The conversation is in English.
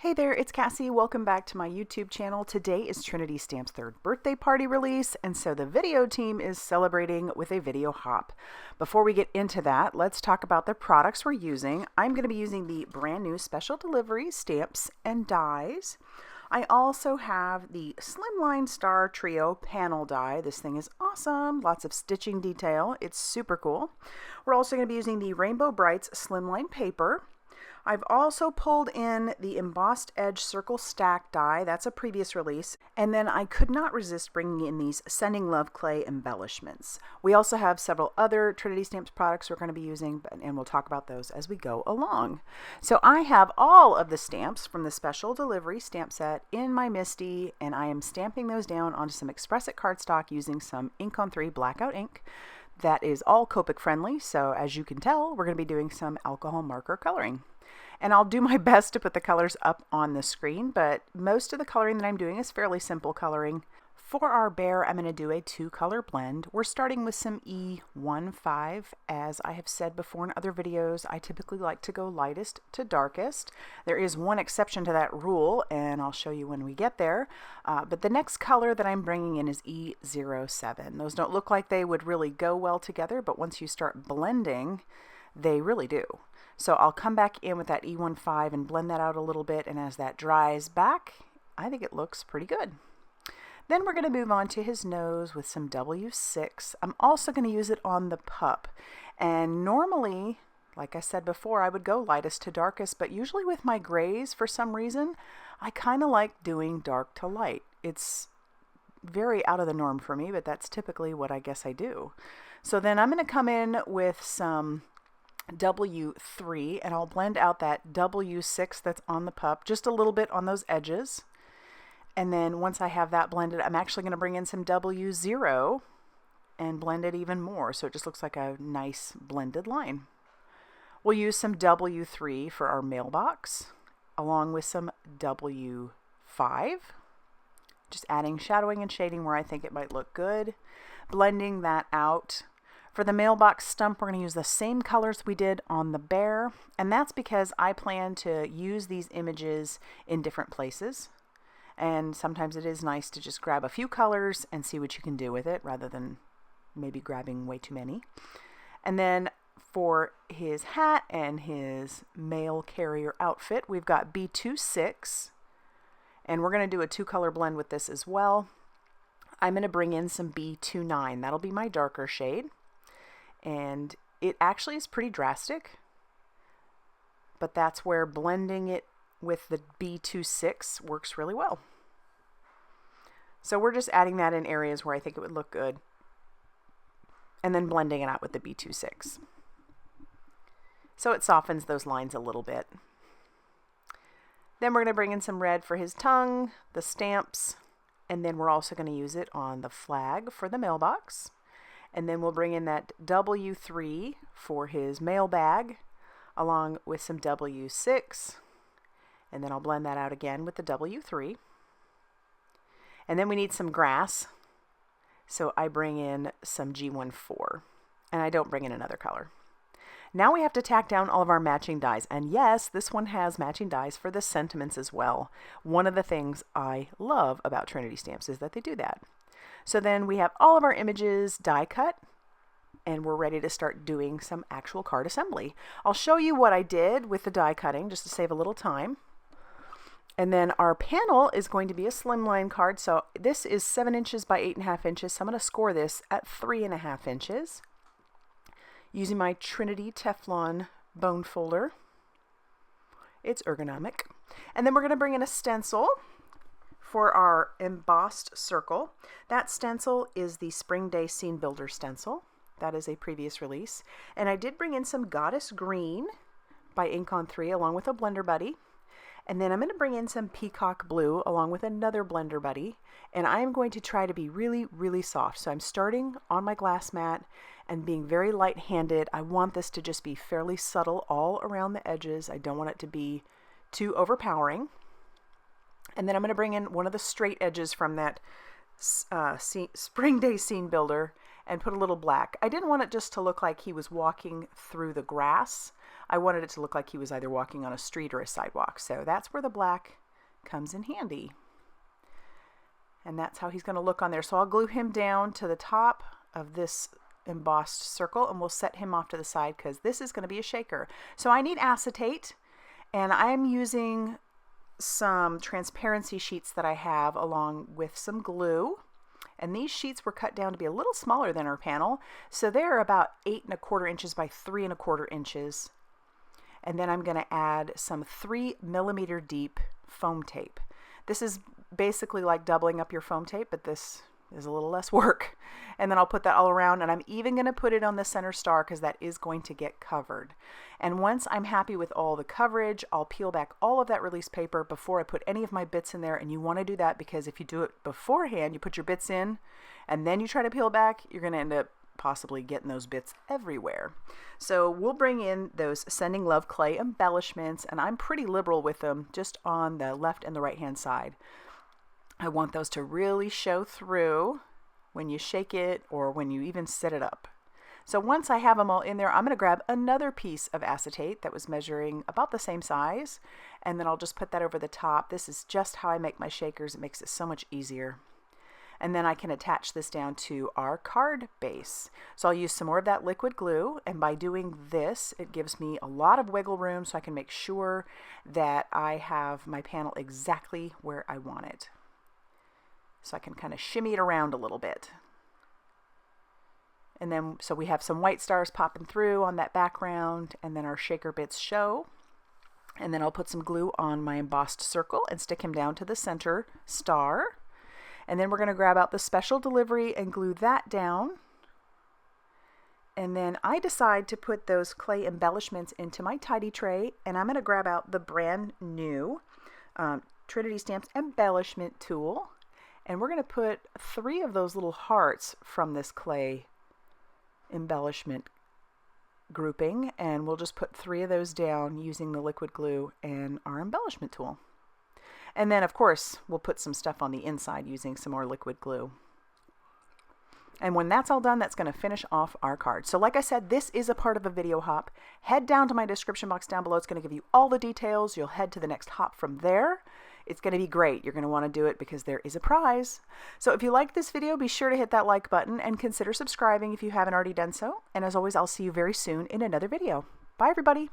Hey there, it's Cassie. Welcome back to my YouTube channel. Today is Trinity Stamps' third birthday party release, and so the video team is celebrating with a video hop. Before we get into that, let's talk about the products we're using. I'm going to be using the brand new special delivery stamps and dies. I also have the Slimline Star Trio panel die. This thing is awesome. Lots of stitching detail. It's super cool. We're also going to be using the Rainbow Brights Slimline paper. I've also pulled in the Embossed Edge Circle Stack die. That's a previous release. And then I could not resist bringing in these Sending Love Clay embellishments. We also have several other Trinity Stamps products we're going to be using, and we'll talk about those as we go along. So I have all of the stamps from the special delivery stamp set in my MISTI, and I am stamping those down onto some Express It cardstock using some Ink on 3 blackout ink. That is all Copic friendly, so as you can tell, we're going to be doing some alcohol marker coloring. And I'll do my best to put the colors up on the screen, but most of the coloring that I'm doing is fairly simple coloring. For our bear, I'm going to do a 2-color blend. We're starting with some E15. As I have said before in other videos, I typically like to go lightest to darkest. There is one exception to that rule, and I'll show you when we get there. But the next color that I'm bringing in is E07. Those don't look like they would really go well together, but once you start blending, they really do. So I'll come back in with that E15 and blend that out a little bit, and as that dries back, I think it looks pretty good. Then we're going to move on to his nose with some W6. I'm also going to use it on the pup. And normally, like I said before, I would go lightest to darkest, but usually with my grays, for some reason, I kind of like doing dark to light. It's very out of the norm for me, but that's typically what I guess I do. So then I'm going to come in with some W3, and I'll blend out that W6 that's on the pup, just a little bit on those edges. And then once I have that blended, I'm actually going to bring in some W0 and blend it even more, so it just looks like a nice blended line. We'll use some W3 for our mailbox, along with some W5. Just adding shadowing and shading where I think it might look good. Blending that out. For the mailbox stump, we're going to use the same colors we did on the bear, and that's because I plan to use these images in different places. And sometimes it is nice to just grab a few colors and see what you can do with it rather than maybe grabbing way too many. And then for his hat and his mail carrier outfit, we've got B26, and we're going to do a 2-color blend with this as well. I'm going to bring in some B29. That'll be my darker shade. And it actually is pretty drastic, but that's where blending it with the B26 works really well. So we're just adding that in areas where I think it would look good, and then blending it out with the B26. So it softens those lines a little bit. Then we're going to bring in some red for his tongue, the stamps, and then we're also going to use it on the flag for the mailbox. And then we'll bring in that W3 for his mail bag, along with some W6. And then I'll blend that out again with the W3. And then we need some grass, so I bring in some G14. And I don't bring in another color. Now we have to tack down all of our matching dies. And yes, this one has matching dies for the sentiments as well. One of the things I love about Trinity Stamps is that they do that. So then we have all of our images die cut, and we're ready to start doing some actual card assembly. I'll show you what I did with the die cutting just to save a little time. And then our panel is going to be a slimline card. So this is 7 inches by 8.5 inches. So I'm going to score this at 3.5 inches using my Trinity Teflon bone folder. It's ergonomic. And then we're going to bring in a stencil for our embossed circle. That stencil is the Spring Day Scene Builder stencil. That is a previous release. And I did bring in some Goddess Green by Ink on 3 along with a blender buddy. And then I'm going to bring in some Peacock Blue along with another blender buddy. And I'm going to try to be really, really soft. So I'm starting on my glass mat and being very light-handed. I want this to just be fairly subtle all around the edges. I don't want it to be too overpowering. And then I'm going to bring in one of the straight edges from that Spring Day Scene Builder and put a little black. I didn't want it just to look like he was walking through the grass. I wanted it to look like he was either walking on a street or a sidewalk. So that's where the black comes in handy. And that's how he's going to look on there. So I'll glue him down to the top of this embossed circle, and we'll set him off to the side because this is going to be a shaker. So I need acetate, and I'm using some transparency sheets that I have along with some glue. And these sheets were cut down to be a little smaller than our panel. So they're about 8 1/4 inches by 3 1/4 inches. And then I'm going to add some 3 millimeter deep foam tape. This is basically like doubling up your foam tape, but this is a little less work. And then I'll put that all around, and I'm even going to put it on the center star because that is going to get covered. And once I'm happy with all the coverage, I'll peel back all of that release paper before I put any of my bits in there. And you want to do that because if you do it beforehand, you put your bits in and then you try to peel back, you're going to end up possibly getting those bits everywhere. So we'll bring in those Sending Love clay embellishments, and I'm pretty liberal with them just on the left and the right hand side. I want those to really show through when you shake it or when you even set it up. So once I have them all in there, I'm going to grab another piece of acetate that was measuring about the same size, and then I'll just put that over the top. This is just how I make my shakers. It makes it so much easier. And then I can attach this down to our card base. So I'll use some more of that liquid glue, and by doing this, it gives me a lot of wiggle room so I can make sure that I have my panel exactly where I want it. So I can kind of shimmy it around a little bit. And then, so we have some white stars popping through on that background, and then our shaker bits show. And then I'll put some glue on my embossed circle and stick him down to the center star. And then we're going to grab out the special delivery and glue that down. And then I decide to put those clay embellishments into my tidy tray, and I'm going to grab out the brand new Trinity Stamps Embellishment tool. And we're going to put 3 of those little hearts from this clay embellishment grouping, and we'll just put 3 of those down using the liquid glue and our embellishment tool. And then of course we'll put some stuff on the inside using some more liquid glue. And when that's all done, that's going to finish off our card. So like I said, this is a part of a video hop. Head down to my description box down below. It's going to give you all the details. You'll head to the next hop from there. It's going to be great. You're going to want to do it because there is a prize. So if you liked this video, be sure to hit that like button and consider subscribing if you haven't already done so. And as always, I'll see you very soon in another video. Bye everybody.